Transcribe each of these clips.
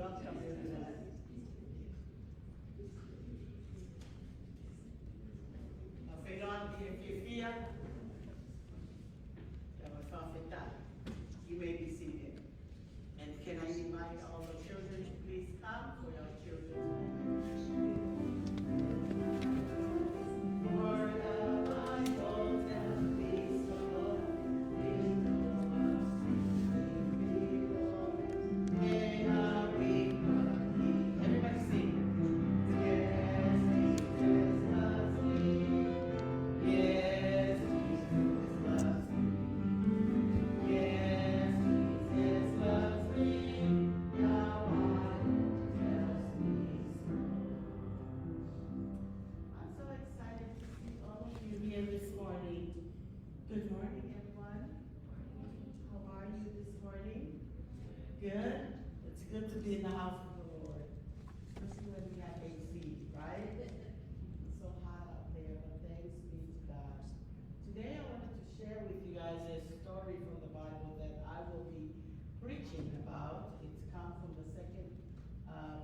Welcome, everyone. Afenon, Fia, you may be seated. And can I invite all the children to please come for your children? For the Bible tells me so, we know us in a week of peace. Everybody sing. Yes, Jesus loves me. Yes, Jesus loves me. Yes, Jesus loves me. Now I tells me so. I'm so excited to see all of you here this morning. Good morning, everyone. How are you this morning? Good? It's good to be in the house of the Lord, especially when we have AC, right? It's so hot out there, but thanks be to God. Today I wanted to share with you guys a story from the Bible that I will be preaching about. It's come from the second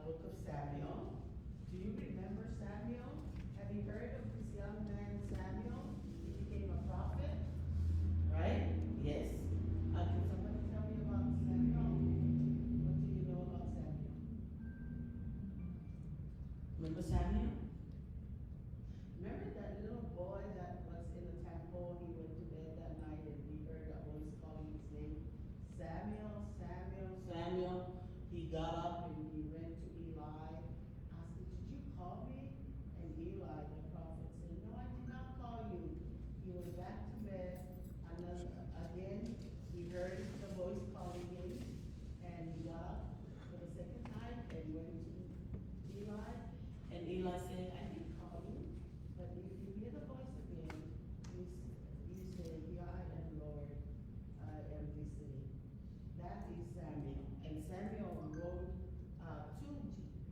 book of Samuel. Do you remember Samuel? Have you heard of this young man Samuel? He became a prophet, right? Yes. Can somebody tell me about Samuel? What do you know about Samuel? Remember Samuel? Remember that little boy that was in the temple? He went to bed that night and he heard a voice calling his name, Samuel, Samuel, Samuel. He got up and he ran to Eli, asked him, did you call me? And Eli, the prophet, said, no, I did not call you. He went back to bed. Again, he heard the voice calling him, and he got up for the second time and went to Eli. And Eli said, I didn't call you, but if you hear the voice again, you say, here I am, Lord, I am listening. That is Samuel. And Samuel wrote two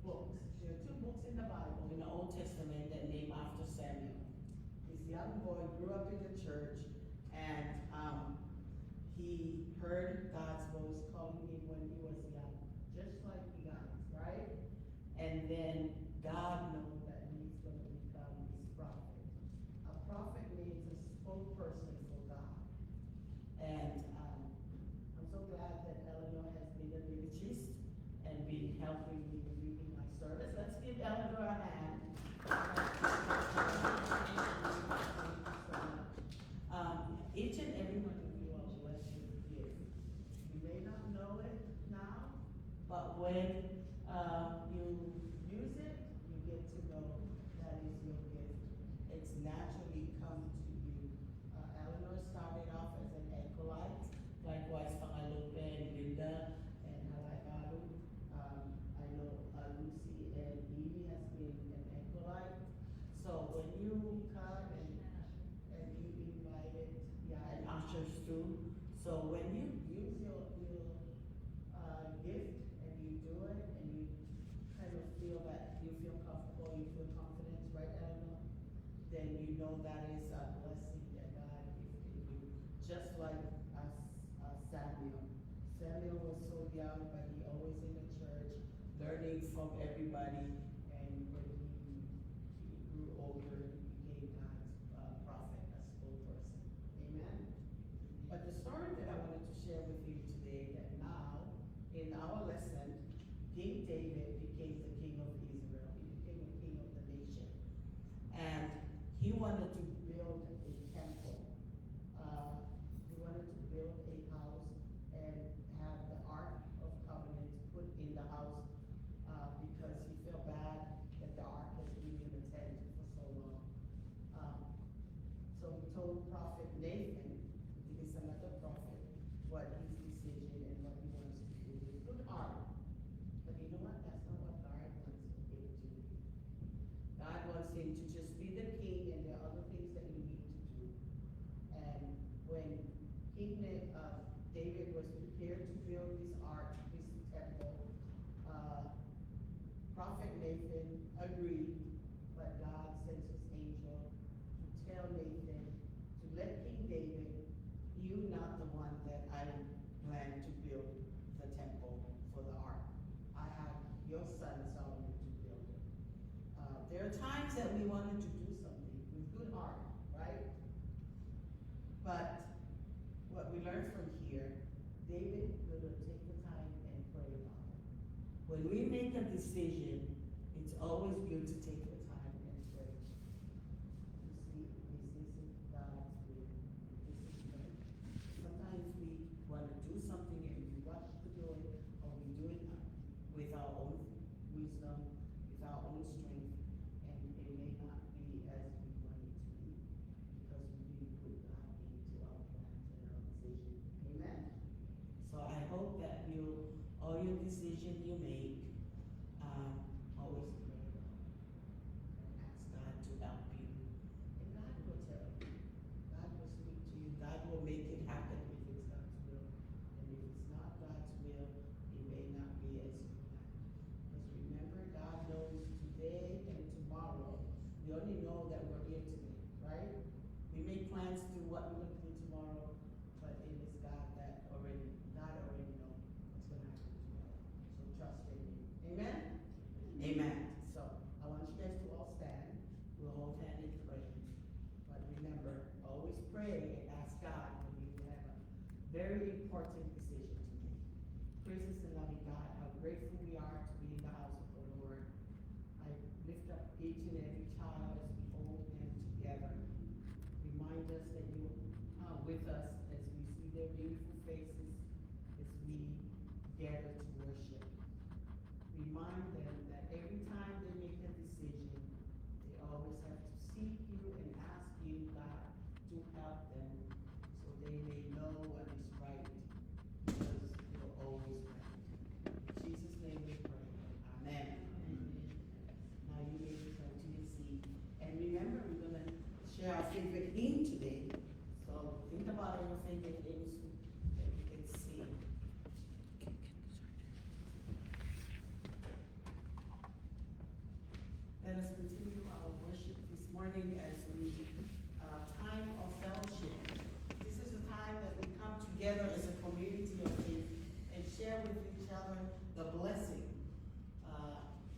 books. There are two books in the Bible, in the Old Testament, that name after Samuel. This young boy grew up in the church, and he heard God's voice calling him when he was young, just like you guys, right? And then God knows that he's going to become his prophet. A prophet means a spokesperson for God. And I'm so glad that Eleanor has been a liturgist and been helping me with reading my service. Let's give Eleanor a hand. Each and every one of you are blessed with a gift. You may not know it now, but when you use it, you get to know that is your gift. It's naturally come to you. Eleanor started off as an acolyte, likewise Pangalope and Linda and Halaibaru. I know Lucy and Evie has been an acolyte. So when you come and you invited, and ushers too. So when you use your gift and you do it and you kind of feel that you feel comfortable, you feel confidence, right, Eleanor? Then you know that is a blessing that God gifted you. Just like Samuel. Samuel was so young, but he always in the church, learning from everybody. And when he grew older, he became God's prophet, a spokesperson. Amen. But the story that I wanted to share with you today, that now, in our lesson, King David became the king of Israel. He became the king of the nation. And he wanted to build a temple. He wanted to build a house and have the Ark of Covenant put in the house because he felt bad that the Ark has been in the tent for so long. So he told Prophet Nathan, he's another prophet, what his decision and what he wants to do. It's good art. But you know what? That's not what God wants him to do. God wants him to just be the king, and there are other things that you need to do. And when David was prepared to build this ark, this temple, Prophet Nathan agreed, but God sent his angel to tell Nathan to let King David, you not the one that I plan to build the temple for the ark. I have that we wanted to do something with good heart, right? But what we learned from here, David will take the time and pray about it. When we make a decision, it's always good to take the time and pray. To see, is this God's will? Is this right? Sometimes we want to do something and we rush to do it, or we do it with our own wisdom, with our own strength, and it may not be as we want it to be, because we didn't put God into our plans and our decision. Amen? So I hope that all your decisions you make, always pray about it and ask God to help you. And God will tell you. God will speak to you. God will make it happen if it's God's will. And if it's not God's will, it may not be as you plan. Because remember, God knows today and tomorrow. We only know that we're here today, right? We make plans to what we're going to do tomorrow, but it is God already knows what's going to happen tomorrow. So trust in Him. Amen? Amen. So I want you guys to all stand. We'll hold hand in prayer. But remember, always pray and ask God when you have a very important decision to make. Gracious and loving God, how grateful we are to be in the house of the Lord. I lift up each and every child as we hold them together. Remind us that you are with us as we see their beautiful faces, as we gather to worship. Remind them that every time they make a decision, they always have to seek you and ask you, God, to help them so they may know what is right, because you're always right. In Jesus' name we pray. Amen. Now you may return to your seat. And remember, we're going to share our favorite hymn today. So think about your favorite hymns that you can sing. Let us continue our worship this morning as we time of fellowship. This is a time that we come together as a community of faith and share with each other the blessing,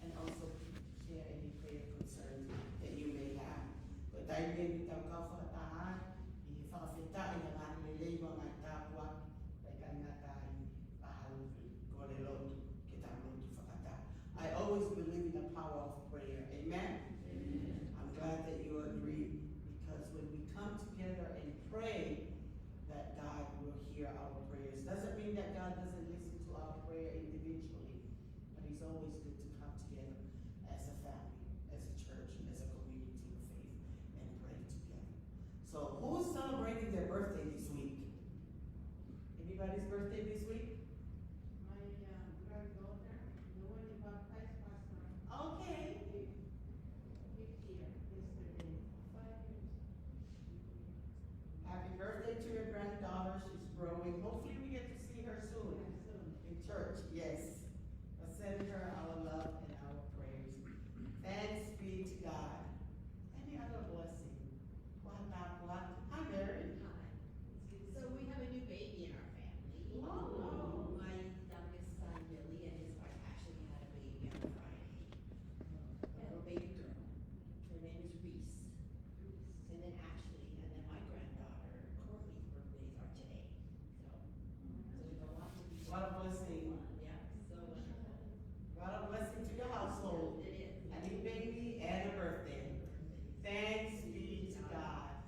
and also share any prayer concerns that you may have. But I may be the comfort I always believe in the power of prayer. Amen? Amen. I'm glad that you agree, because when we come together and pray, that God will hear our prayers. Doesn't mean that God doesn't listen to our prayer individually, but it's always good to come together as a family, as a church, as a community of faith, and pray together. So who's celebrating their birthday this week? Anybody's birthday this week? My granddaughter, the one you baptized pastor. Okay. 5th year, yesterday. 5 years. Happy birthday to your granddaughter. She's growing. Hopefully we get to see her soon in church. Yes. But send her our love and our prayers. Thanks be to God. Any other blessing? What? Hi, Mary. Hi. So we have a new baby in our family. Oh. My youngest son, Billy, and his wife actually had a baby on Friday. A little baby girl. Her name is Reese. And then my granddaughter, Courtney's birthdays are today. So there's a lot to be. What a blessing. Yeah, so wonderful. What a blessing to your household. It is. A new baby and a birthday. Thanks be to God.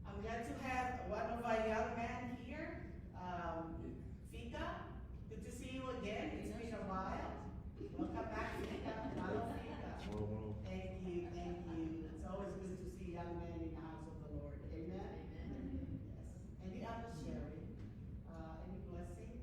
I'm glad to have one of our young men here, Fika. Good to see you again. It's been a while. Welcome back, Fika. Hello, Fika. Thank you, thank you. It's always good to see young men in the house of the Lord. Amen? Amen. Yes. Any other sharing? Any blessing?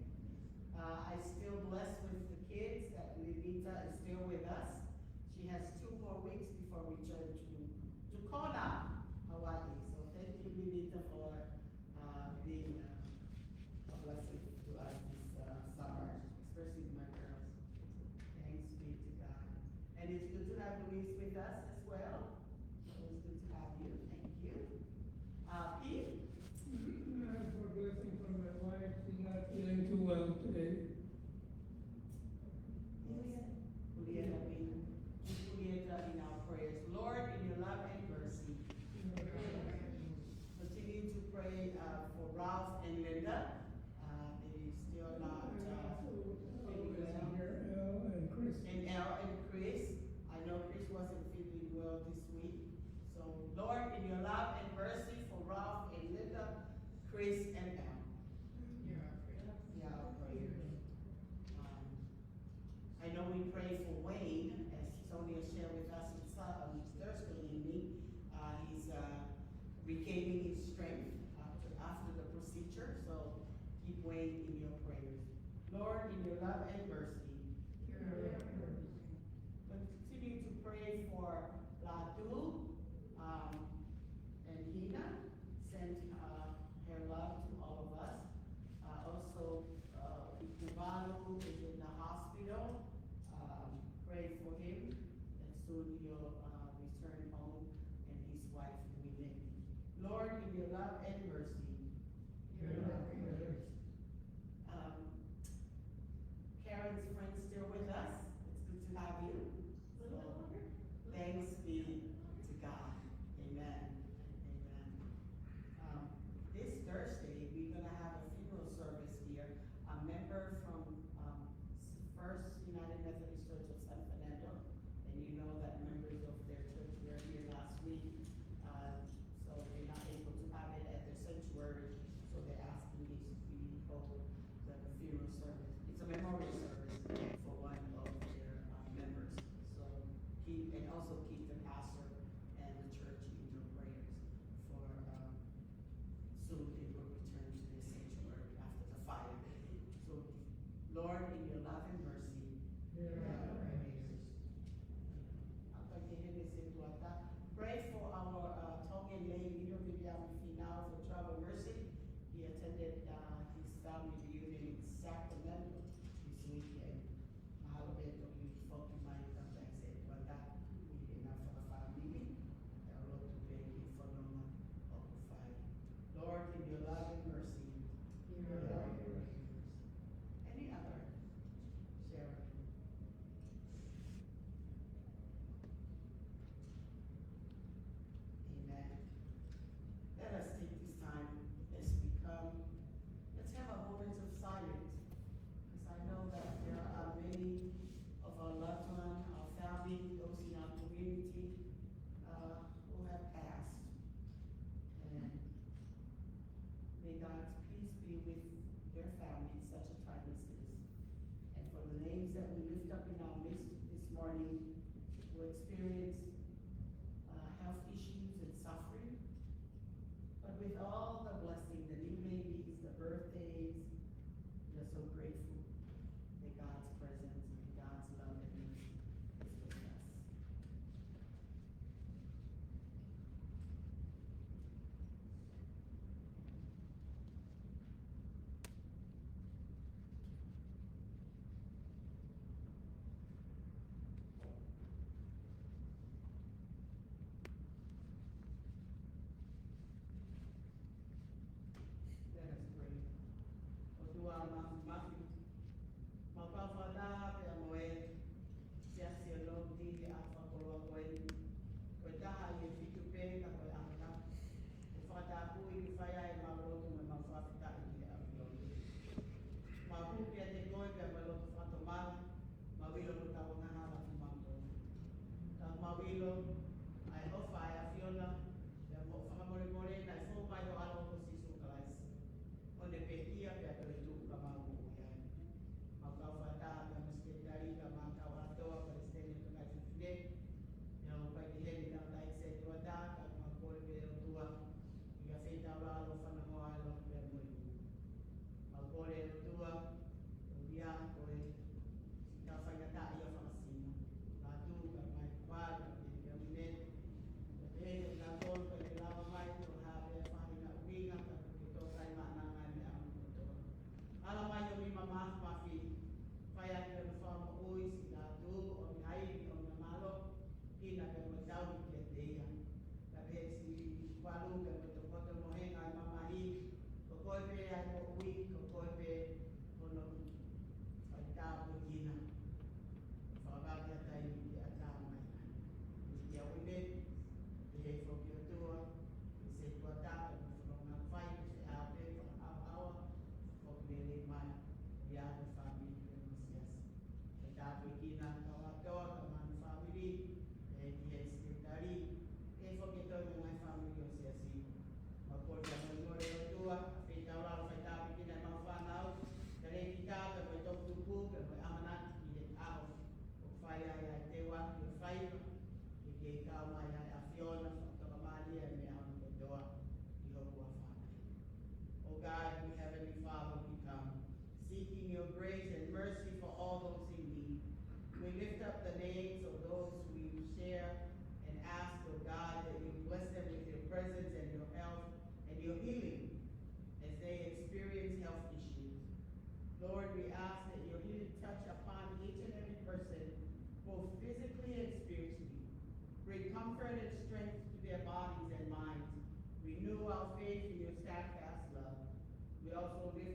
your love and mercy. Continue to pray for Latu, and Hina, send, her love to all of us. Also, Tuvalu is in the hospital, pray for him, and soon he'll, return home, and his wife, Winnie. Lord, in your love and mercy. Karen's friend still with us, it's good to have you. So, thanks be to God, amen, amen. This Thursday, we're gonna have a funeral service here, a member from, First United Methodist Church of San Fernando, and you know that members of their church were here last week, so they're not able to have it at their sanctuary, so they're asking me to hold the funeral service. It's a memorial service for one of their, members, so and also keep the pastor and the church in your prayers for, soon they will return to their sanctuary after the fire. So, Lord, in your love and mercy, pray for our Tongan lay leader, Vivian Finau, for travel mercy. He attended his family reunion in Sacramento this weekend. Mahalo beto yukifoki mai kanta ise wanda ina for family. Lord to beg you for no one occupy. Lord, in your love and mercy. Any other? Sharon. Amen. Let us take this time as we come. Let's have a moment of silence. Because I know that there are many of our loved ones, our family, those in our community, who have passed. And may God's peace be with their family in such a time as this. And for the names that we lift up in our midst this morning, who experience health issues and suffering, but with all the blessing, the new babies, the birthdays, we are so grateful that God's presence and God's love and mercy is with us. Let us pray. Odua mafi, mapafada pe amoe, siasi ologdi alfa kolo koe, koe taha ye fitu pe na koe amata, ufata kui faya e maloto me mafafita i afioni. Mapu pia te koe pe maloto fato mal, mawilo no tabo na hala fumambo. Mawilo, ai hofa ai afiona, pe mo whakamore more na i fo mai o alo ko sisu kalais. Onde pekia pe apere tu kamamu uyai. Makau fata pe meske dari ka makau atoa pe stene to kai fide. Ya o pai heli na tai se tua ta ka makore pe o tua. Ia feita ora alo fana mo alo pe mo. Makore o tua. Ia koe ta fai ta ia fasina. La tu ka mai kwala pe ia mine. Pe la kol pe lava mai to ha pe fai na winga ka to kai mana ngai am to. Ala mai yo mi mama mafi. Fai ake no fama oi si la tu o mi ai o na malo. Ina pe mo tau ki te ia. La pe si kwalu pe mo to koto mo henga mama hi. Ko koi pe ai mo ui ko koi pe ono fai ta po kina. Fa ga ta tai ki ata mai. Ia wine he fo ki tua. Se tua ta ko na fai se a pe fa a awa. O mele mai. Ia the family.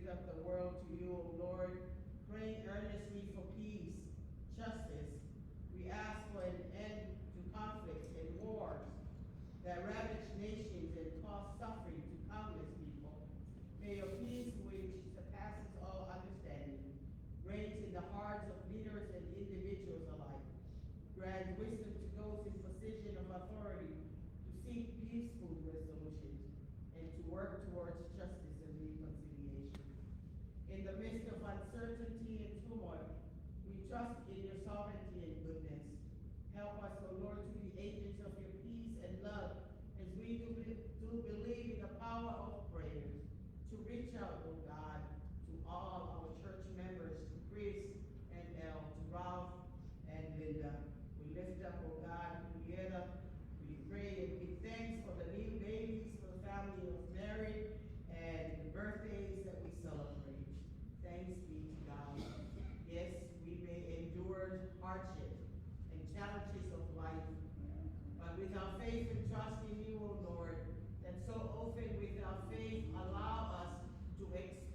lift up the world to you, O Lord, praying earnestly for peace, justice. We ask for an end to conflicts and wars that ravage nations and cause suffering to countless people. May your peace, which surpasses all understanding, reign in the hearts of leaders and individuals alike. Grant wisdom to those in position of authority to seek peaceful resolutions and to work towards justice and reconciliation. In the midst of uncertainty and turmoil, we trust in your sovereignty and goodness. Help us, O Lord, to be agents of your peace and love as we do believe in the power of prayer to reach out, O God, to all our church members, to Chris and El, to Ralph and Linda. We lift up, O God, Julieta. We pray and give thanks for the new babies, for the family of Mary, and the birthdays that we celebrate. Thanks be to God. Yes, we may endure hardship and challenges of life, but with our faith and trust in you, O Lord, that so often with our faith allow us to experience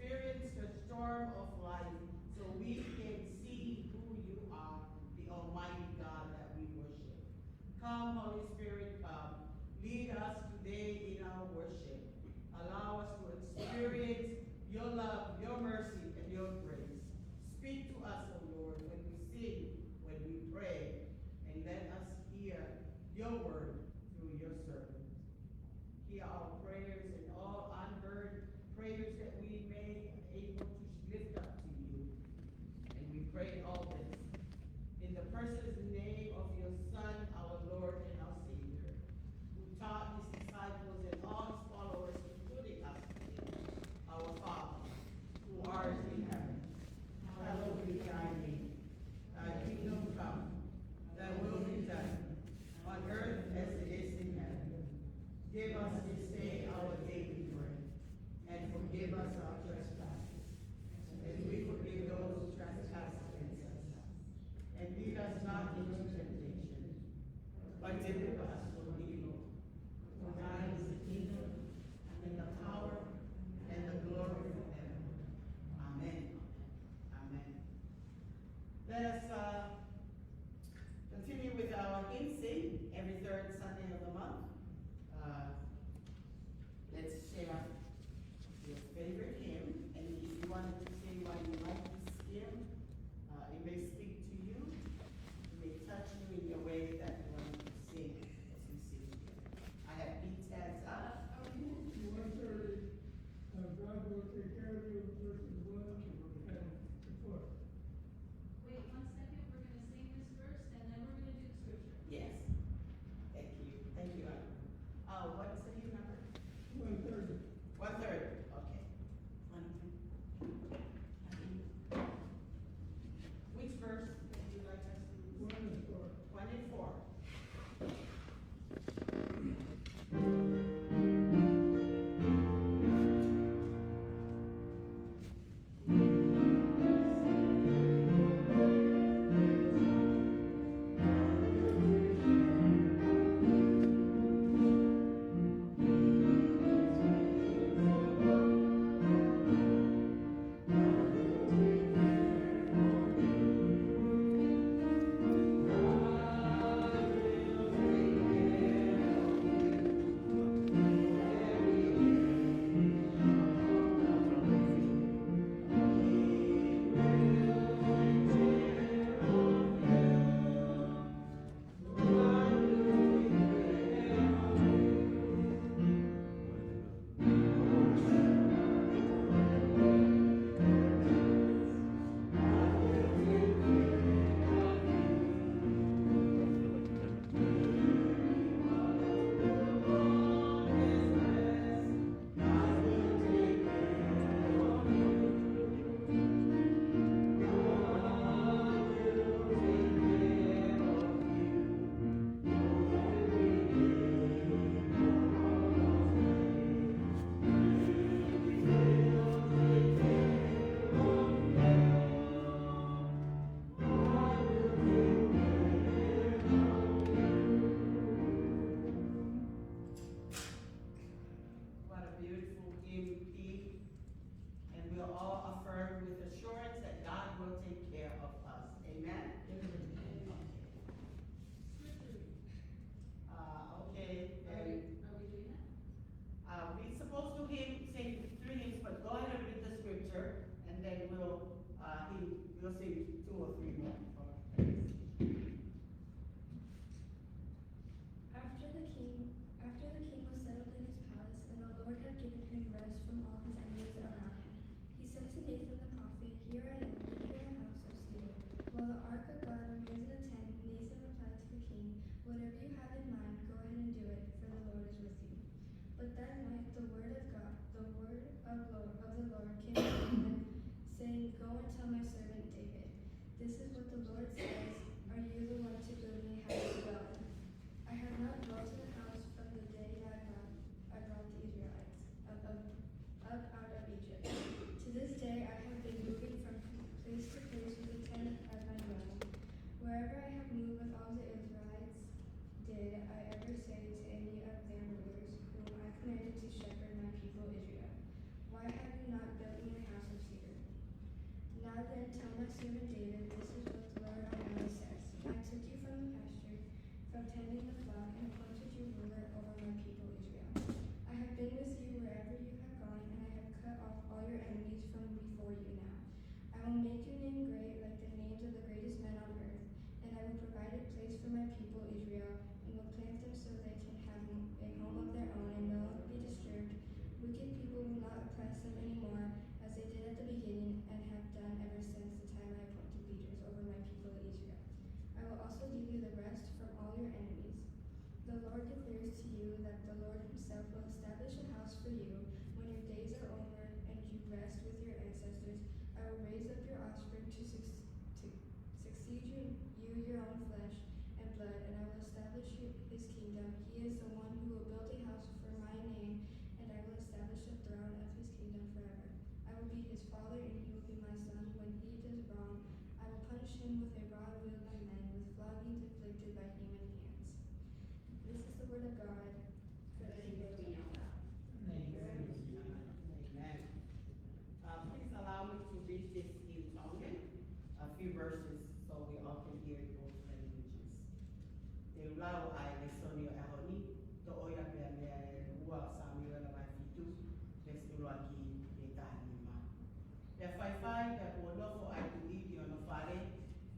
pe po lofo ai tu iki o no whare,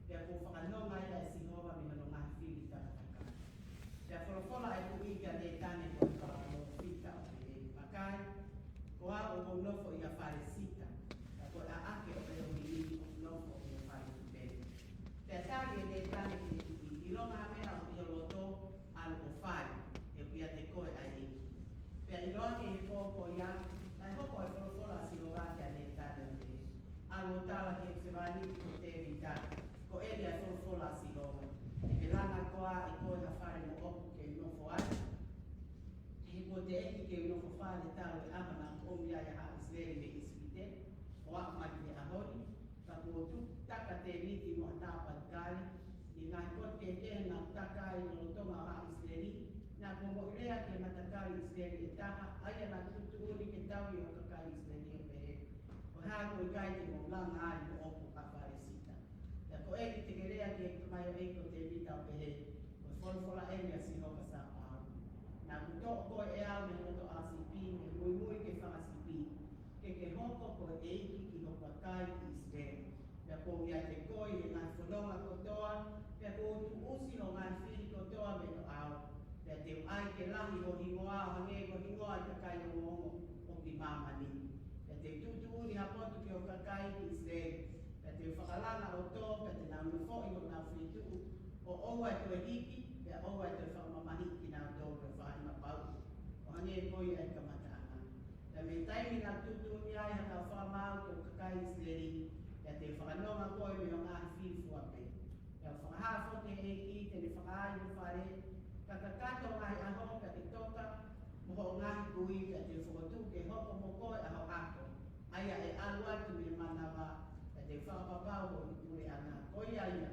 pe po whakanonga ia e singoa mi no ngā whiri tātaka. Pe wholofola ai tu iki a ne tane ko whakano whita o te e makai, ko a o mo lofo ia whare sita, pe ko a ake o pe o mi o lofo ia whare tu pere. Pe tāri e ne tane ki tu iki, i longa mea o ia loto alo o whare, e pia te koe ai iki. Pe i longa e pōko ia, nai hoko e wholofola si o rake a ne tane o te e. Alo tala ke te wani ko te rita, ko e lia wholofola si longa. E lana koa e koe ha whare mo oku ke nofo ai. He ko te eki ke nofo whare tau e amana o mi ai ha isleri me isipite, o a mai te ahori, ka ko tu taka te riti mo a tāpa kare, i ngai kote ke te ngā taka i no tonga ha isleri, nā ko mo rea ke matakari isleri e taha, aia nā tutu uri ke tau i o kakai isleri o pehe. O hea ko i kai te mo langa ai mo oku ka whare sita. Ia ko eki te kerea ke kamai o eiko te rita o pehe, o wholofola area si hoka sa pāu. Nā kuto o koe e au me roto ACP, me mui mui ke whakasipi, ke hoko ko e eiki ki hoka kai i isleri. Ia ko ia te koe e ngai whanonga kotoa, ia ko tu usi no ngai whiri kotoa me no au. Ia te ai ke lahi o hingoa o hange ko hingoa i kakai o mongo o ki mamani. Ia te tutu uri hapotu ki o kakai i isleri. Ia te whakalanga o tō, ia te nau nufo i o nau whitu, o oua e koe hiki, ia oua e koe whakamamahi ki nau tō koe whaima pau. O hange koi e kamata ana. Ia me taimi nā tutu uri ai haka whamau ki o kakai isleri, ia te whakanonga koe me o ngāhi whirifua pe. Ia whakahafote e ki te ne whakaahi o whare, ka kakato ngai aho ka te toka, moho ngai kui ka te whakatu ke hoko mo koe aho ako. Aia e alu atu me manawa, ka te whakapapau o i kure ana. Koi aia,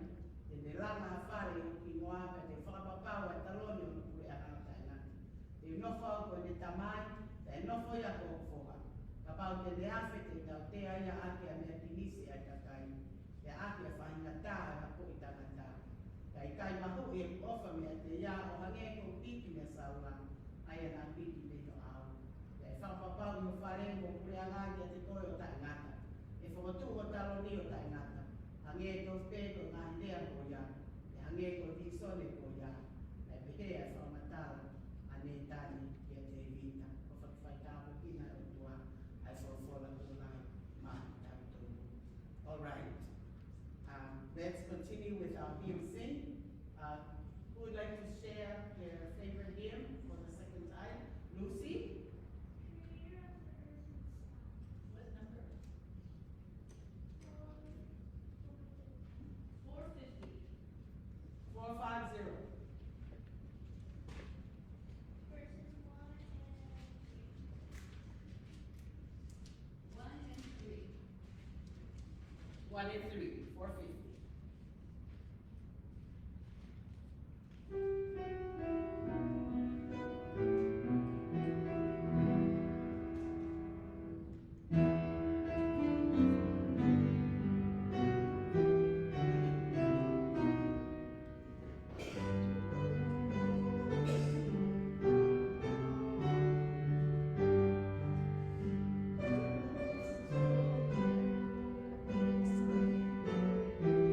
te ne langa a whare o ki ngoa, ka te whakapapau a taloni o i kure ana taina. Te nofo au koe ne tamai, te nofo ia ko whoha. Ka pau te ne awhi te tau te aia ake a mea tinisi ai kakai. Te ake a whahinga tā a hako i tangata. Kai kai mahu e ofa mea te ia o hange ko piki me saura, aia nā piki me no au. Te whakapapau i o whare mo kure anga i te koe o tai ngata. E whakatu o talo ni o tai ngata. Hange ko wheko ngā hidea ko ia. E hange ko tisone ko ia. E pehea whakamatau a ne tani ki a te rita. Ko whakawhaitau kina o tua. Ai whakawhala ko nai mahi tautu. All right. Let's continue with our hymn sing. Who would like to share their favorite hymn for the second time? Lucy? What number? 450. 450. Verses 1 and 3. 450. Thank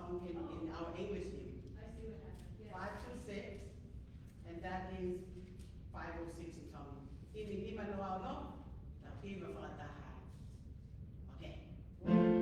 song in our English hymn. I see what happened, yeah. 526, and that is 506 in tongue. Ini Immanuel, no? The hymn of our Taha. Okay. Amen.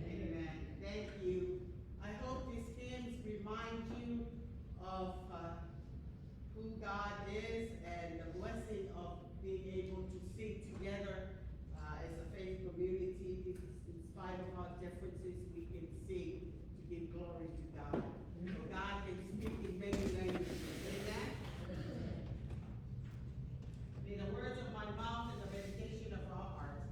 Amen. Thank you. I hope these hymns remind you of who God is and the blessing of being able to sing together as a faith community. Because in spite of our differences, we can sing to give glory to God. So God can speak in many languages. Amen. May the words of my mouth and the meditation of our hearts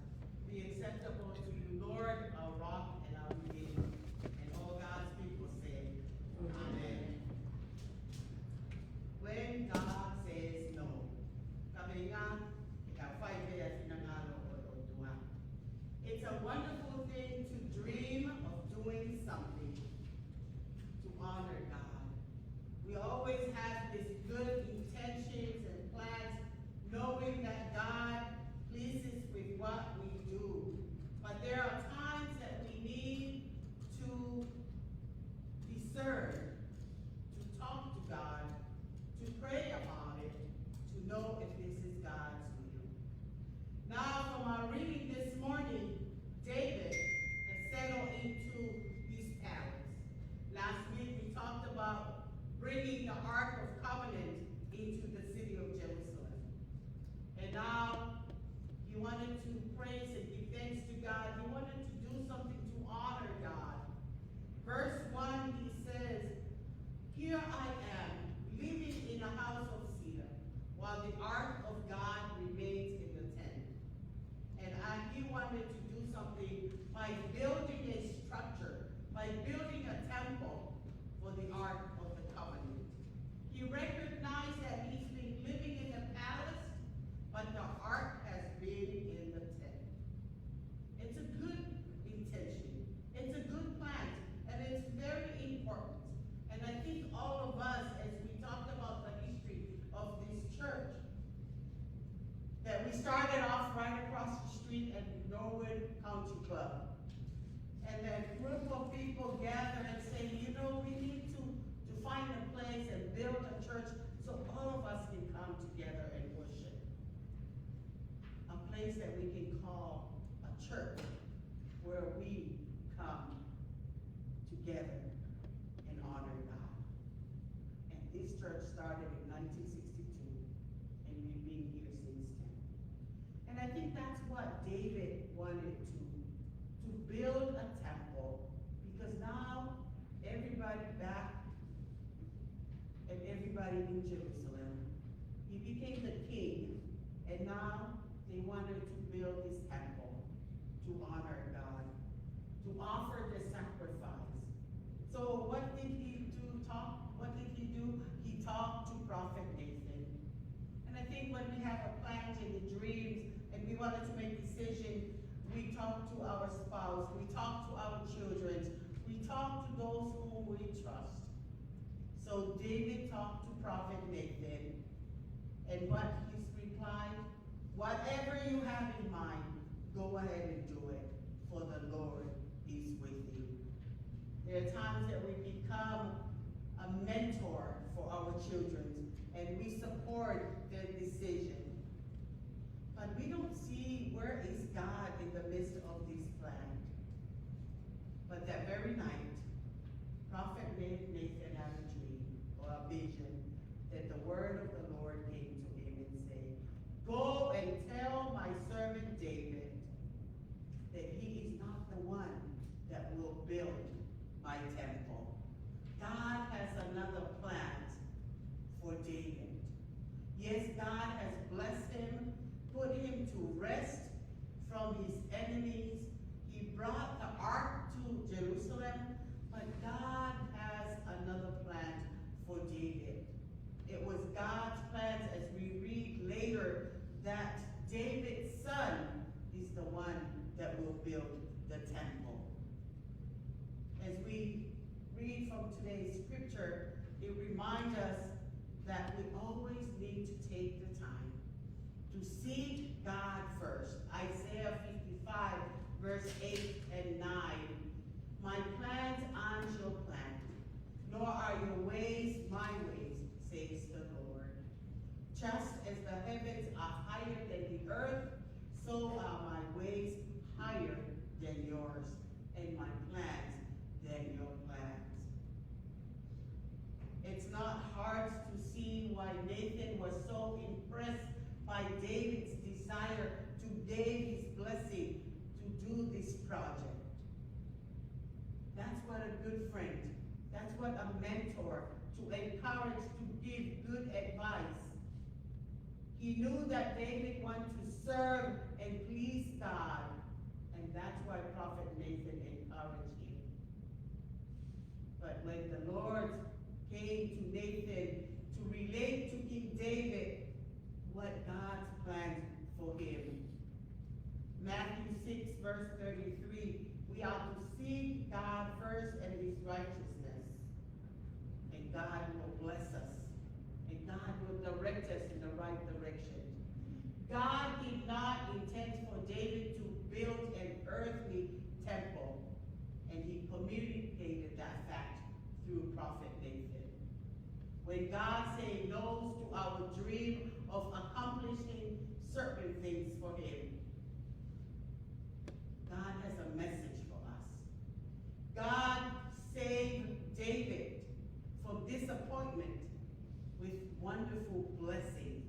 be acceptable to you, Lord, our rock and our redeemer. And all God's people say, Amen. When God says no, kami nga, ikaw five days sinangalo o duha. It's a wonderful thing to dream of doing something to honor God. We always have this good intentions and plans, knowing that God pleases with what we do. But there are times that we need to discern, to talk to God, to pray about it, to know if this is God's will. Now, from our reading this morning, David has settled into his palace. Last week, we talked about bringing the Ark of Covenant into the city of Jerusalem. And now, he wanted to praise and give thanks to God. He wanted to do something to honor God. Verse 1, he says, "Here I am, living in a house of cedar, while the ark of God remains in the tent." And he wanted to do something by building a structure, by building a temple for the Ark of the Covenant. He recognized that he's been living in the palace, but the ark has been in the tent. It's a good intention. It's a good plan, and it's very important. And I think all of us, as we talked about the history of this church, that we started off right across the street at Norwood Country Club. And then a group of people gathered and say, you know, we need to find a place and build a church so all of us can come together and worship. A place that we can call a church where we come together and honor God. And this church started in 1962, and we've been here since then. And I think that's what David wanted to build a temple, because now everybody back and everybody in Jerusalem, he became the king, and now they wanted to build this temple to honor God. we have a plan and the dreams, and we wanted to make decisions, we talk to our spouse, we talk to our children, we talk to those whom we trust. So David talked to Prophet Nathan, and what his reply? Whatever you have in mind, go ahead and do it, for the Lord is with you. There are times that we become a mentor for our children, and we support their decision. But we don't see where is God in the midst of this plan. But that very night, Prophet Nathan had a dream or a vision that the word of the Lord came to him and said, go and tell my servant David that he is not the one that will build my temple. God has another plan for David. Yes, God has blessed him, put him to rest from his enemies. He brought the ark to Jerusalem, but God has another plan for David. It was God's plan, as we read later, that David's son is the one that will build the temple. As we read from today's scripture, it reminds us that we always need to take the time to seek God first. Isaiah 55, verse 8 and 9. My plans aren't your plans, nor are your ways my ways, says the Lord. Just as the heavens are higher than the earth, so are my ways higher than yours, and my plans than your plans. It's not hard to see why Nathan was so impressed by David's desire to gain his blessing to do this project. That's what a good friend, that's what a mentor, to encourage, to give good advice. He knew that David wanted to serve and please God, and that's why Prophet Nathan encouraged him. But when the Lord came to Nathan to relate to King David what God's planned for him. Matthew 6, verse 33, we are to seek God first and his righteousness, and God will bless us, and God will direct us in the right direction. God did not intend for David to build an earthly temple, and he communicated that fact through Prophet Nathan. When God says no to our dream of accomplishing certain things for him, God has a message for us. God saved David from disappointment with wonderful blessing,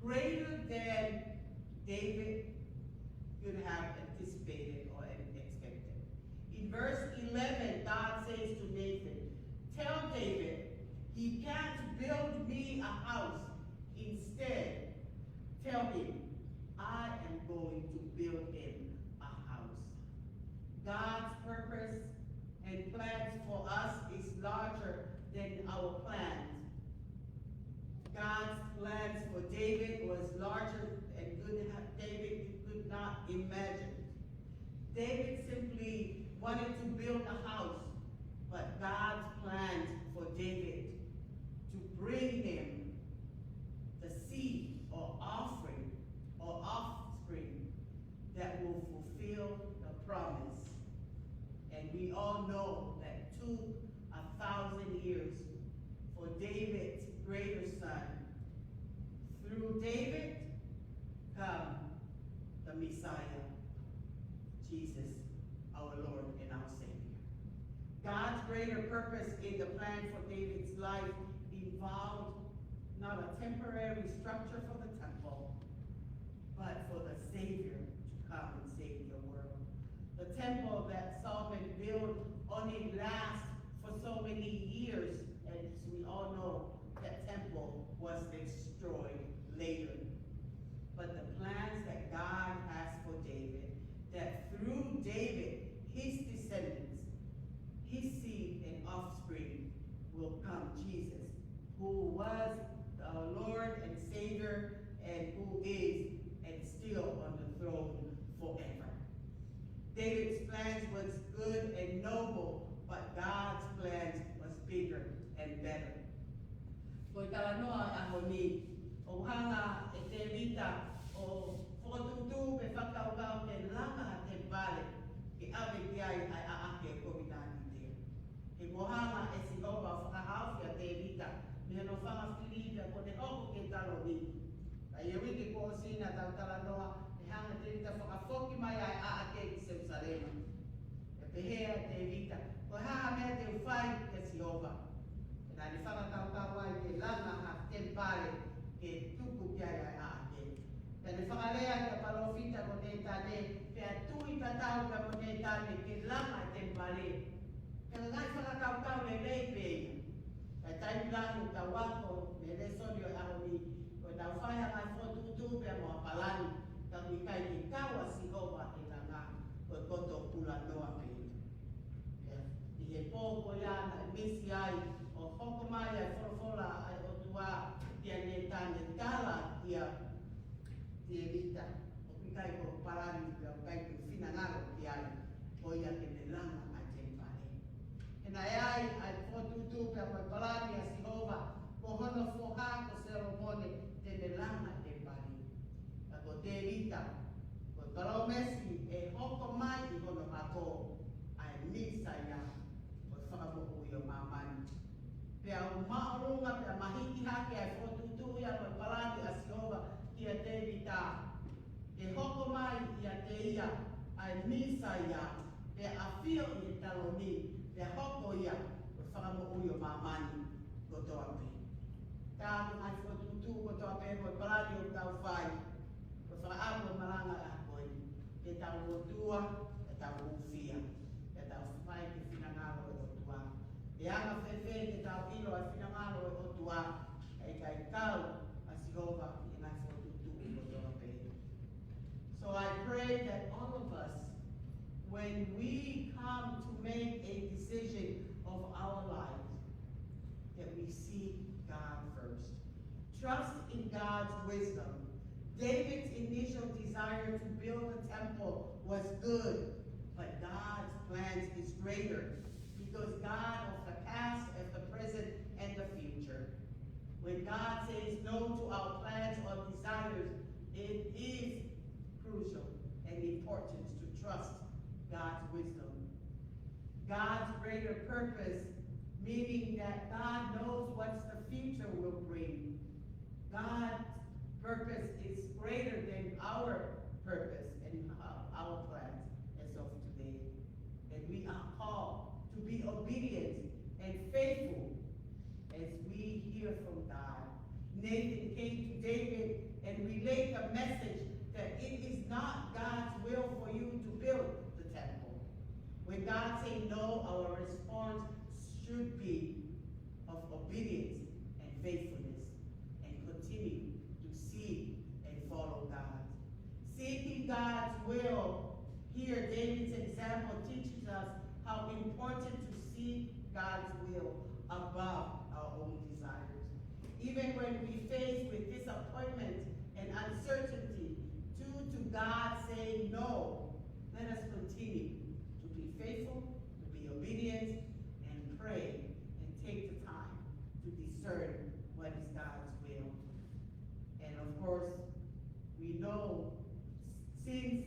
greater than David could have anticipated or expected. In verse 11, God says to Nathan, tell David, he can't build me a house. Instead, tell him, I am going to build him a house. God's purpose and plans for us is larger than our plans. God's plans for David was larger and David could not imagine. David simply wanted to build a house, but God's plans for David to bring him the seed or offering or offspring that will fulfill the promise. And we all know that took 1,000 years for David's greater son. Through David come the Messiah, Jesus, our Lord and our Savior. God's greater purpose in the plan for David's life involved not a temporary structure for the temple, but for the Savior to come and save the world. The temple that Solomon built only lasts for so many years, and as we all know, that temple was destroyed later. But the plans that God has for David, that through David, his descendants, his seed and offspring will come Jesus, who was the Lord and Savior and who David's plans was good and noble, but God's plans was bigger and better. Ko tala noa a ni o hanga e te vita o whakatutu pe whakaukau te langa te vale ki awe ki ai a ake o COVID-19 te. He mohanga e si opa whakahawhia te vita ni no whanga whiriwhia ko te hoko ke talo ni. Ai e wiki ko o sina tau tala noa e hanga te vita whakafoki mai ai a ake ki Jerusalema. E pehea te vita ko hanga mea te uwhai ke si opa. Na ni whakatau ai te langa ha te pare ke tuku ki ai a ake. Te ni whakalea te palofita ko te tane, pe a tui tatau ka ko te tane ke langa te pare. Ka ngai whakatau le lei peia. Ka taimi lahi ta wako me le sonio e aho ni, ko tau whaia ngai whotutu pe moa palani, ka kui kai ki kawa si hoa e langa, ko koto pula noa peia. I he pōko iana e misi ai, o hoko mai ai whorofola ai o tua tia ne tāne tala ia tia vita o pikai ko parani kia o kai ku whina ngaro ki ai o ia ke ne langa ai te pare. E nai ai ai whotutu pia koe parani a Sihova ko hono whoha ko Seromone te ne langa te pare. Ka ko te vita ko Palomesi e hoko mai i hono hako ai nisa ia ko whakamoku i o mamani. Pea o maorunga, pea mahiki hake ai whotutu ia koe parani a Sihova ki a te vita. Te hoko mai i a te ia ai nisa ia, pea a whio i e talo ni, pea hoko ia koe whakamo ui o mamani ko toa pe. Tāku ai whotutu ko toa pe koe parani o tau whai, koe whakaamu o maranga a koe, te tau rotua, te tau uwhia, te tau whai ki whinangaro e o tua. E anga whewhe te tau ilo ai whinangaro e o tua, e kai kau a Sihova i ngai whotutu ko toa pe. So I pray that all of us, when we come to make a decision of our lives, that we seek God first. Trust in God's wisdom. David's initial desire to build a temple was good, but God's plans is greater, because God of the past and the present and the future. When God says no to our plans or desires, it is crucial and important to trust God's wisdom. God's greater purpose, meaning that God knows what the future will bring. God's purpose is greater than our purpose and our plans as of today. And we are called to be obedient and faithful as we hear from God. Nathan came to David and relayed the message that it is not God's will for you to build the temple. When God says no, our response should be of obedience and faithfulness, and continue to seek and follow God. Seeking God's will, here David's example teaches us how important to seek God's will above our own desires. Even when we face with disappointment and uncertainty due to God saying no, let us continue to be faithful, to be obedient, and pray, and take the time to discern what is God's will. And of course, we know since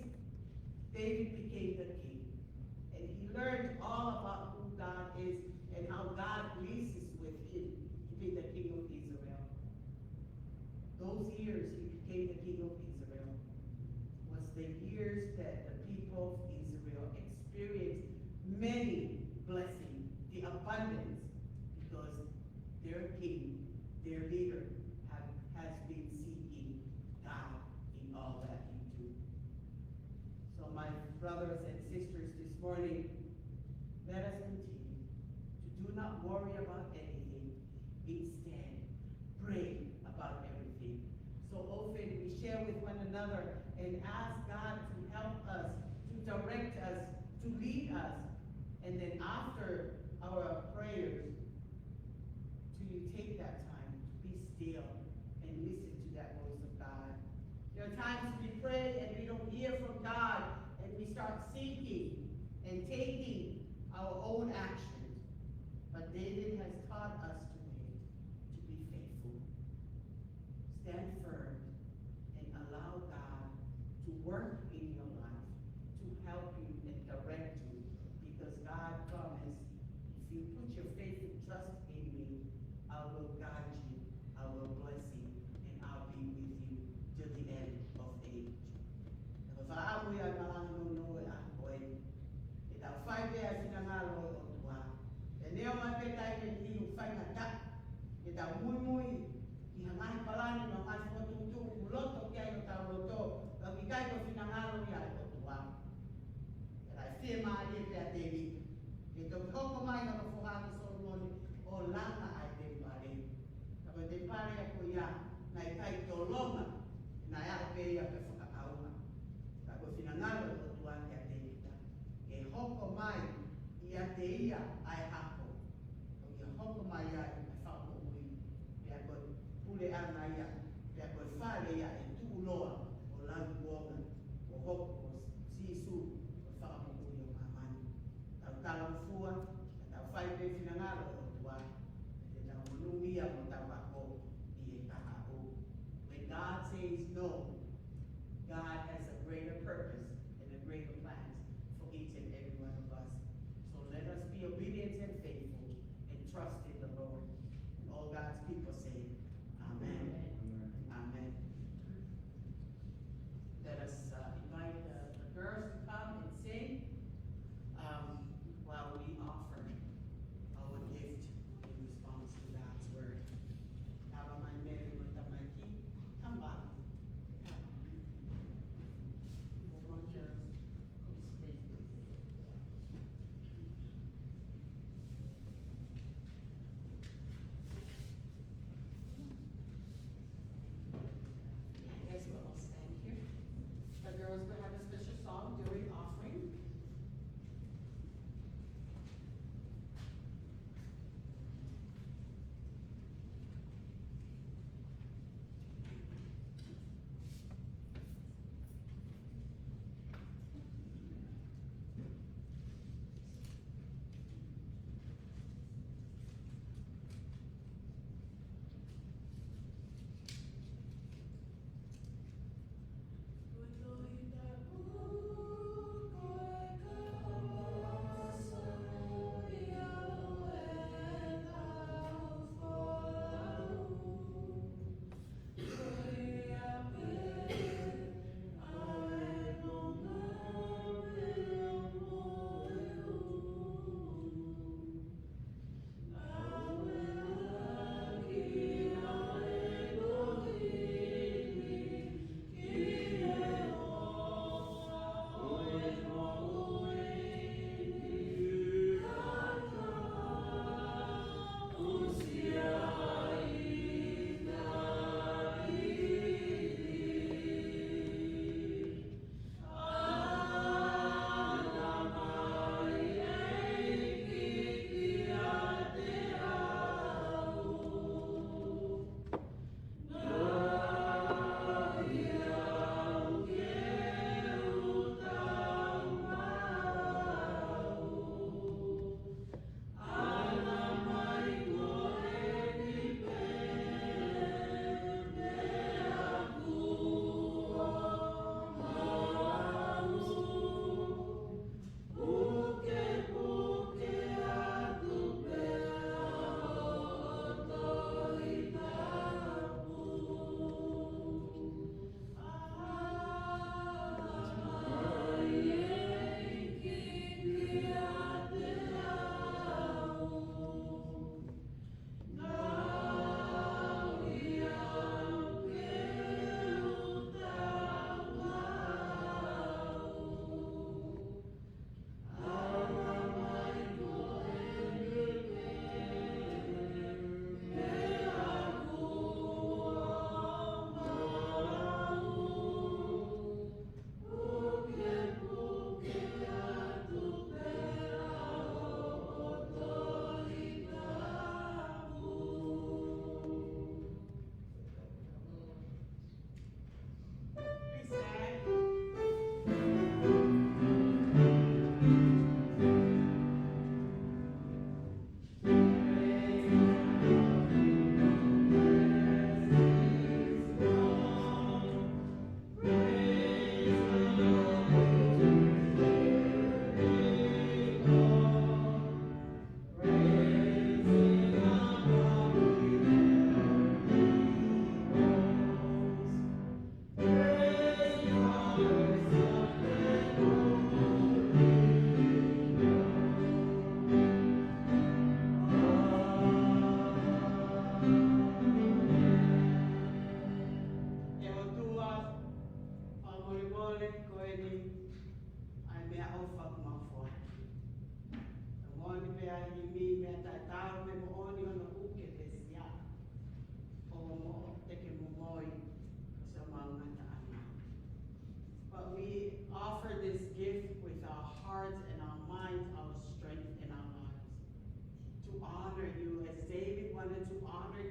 David became the king, and he learned all about who God is and how God pleases with him to be the king of Israel. Those years he became the king of Israel was the years that the people of Israel experienced many blessings, the abundance, because their king, their leader, has been seeking God in all that he do. So my brothers and sisters this morning, let us continue to do not worry about anything. Instead, pray about everything. So often we share with one another and ask God to help us, to direct us, to lead us. And then after our prayers, to take that time to be still and listen to that voice of God. There are times we pray and we don't hear from God, and we start seeking tema e pe a te li. E to hoko mai na ko fuhanga so moni o langa ai te pare. Ka te pare a ko ia na i kai to longa na ia pe ia pe whakakaunga. Ka ko finangalo o tuan e a te ita. E hoko mai i a te ia ai hako. O ia hoko mai ia i me whako ui. Pe a ko pule ana ia. Pe a ko whare ia e tuku loa o langu wonga. O hoko o sisu o whako ui o mamani. Tau tala mfua, tau whai pe finangalo o tuan. Te tau munungia mo tau ako i e taha o. When God says no, God has a greater purpose and a greater plans for each and every one of us. So let us be obedient and faithful and trust in the Lord. And all God's people say, Amen. Amen. Let us invite the girls to come and sing while we offer our gift in response to God's word.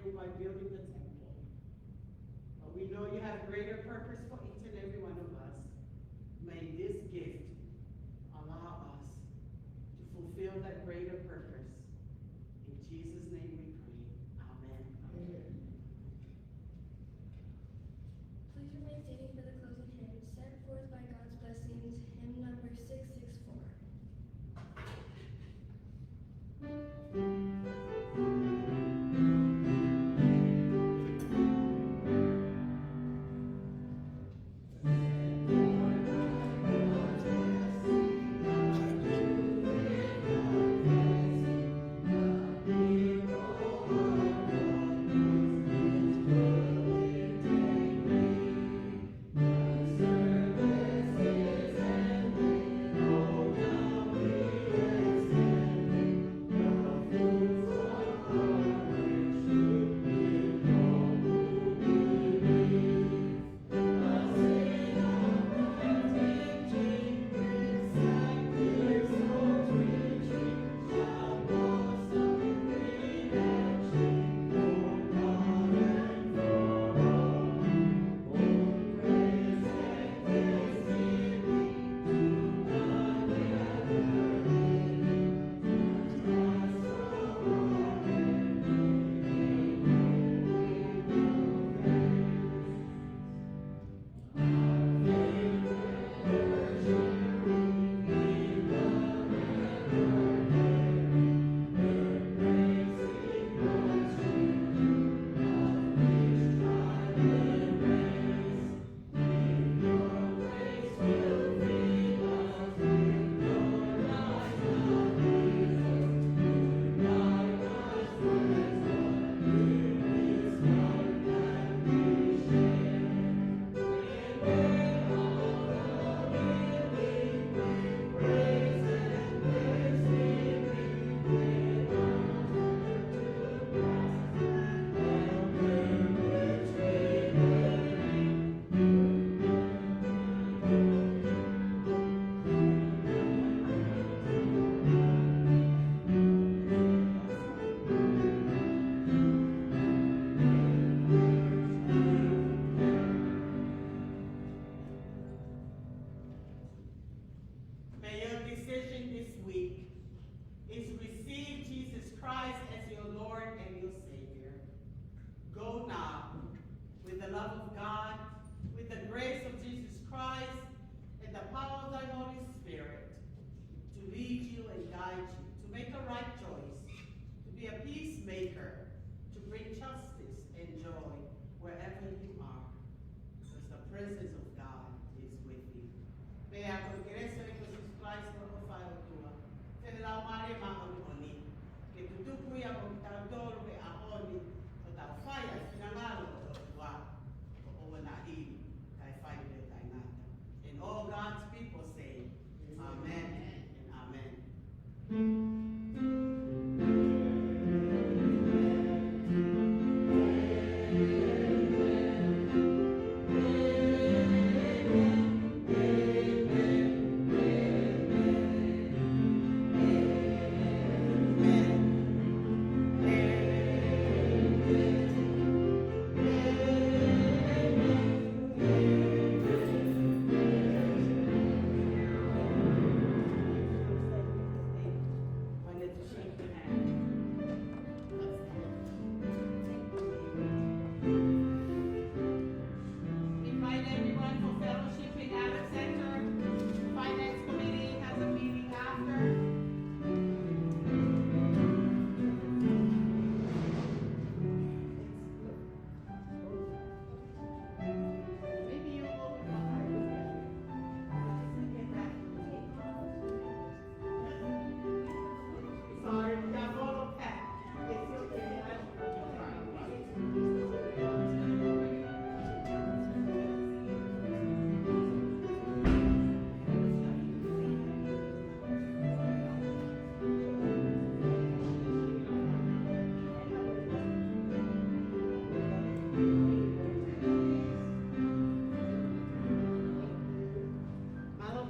you by building the temple. But we know you have greater purpose for each and every one of us. May this gift allow us to fulfill that greater purpose. In Jesus' name we pray. Amen. Please remain standing for the closing hymn, sent forth by God's blessings, hymn number 664. May your decision this week is receive Jesus Christ as your Lord and your Savior. Go now with the love of God, with the grace of Jesus Christ, and the power of the Holy Spirit to lead you and guide you, to make a right choice, to be a peacemaker, to bring justice and joy wherever you are, because the presence of God is with you. May our congregation of Jesus Christ glorify Otua. Tela mare ma oni. Que tutu kuya ko tadoro ke ahoni o ta fire sinangalo Otua. O wana hili kai fire de tainata. And all God's people say, Amen and Amen. Wanted to shake your hand. Invite everyone for fellowship in Adams Center. Finance Committee has a meeting after. Maybe you'll go with my Sorry, yeah, go pack. It's okay. Malo,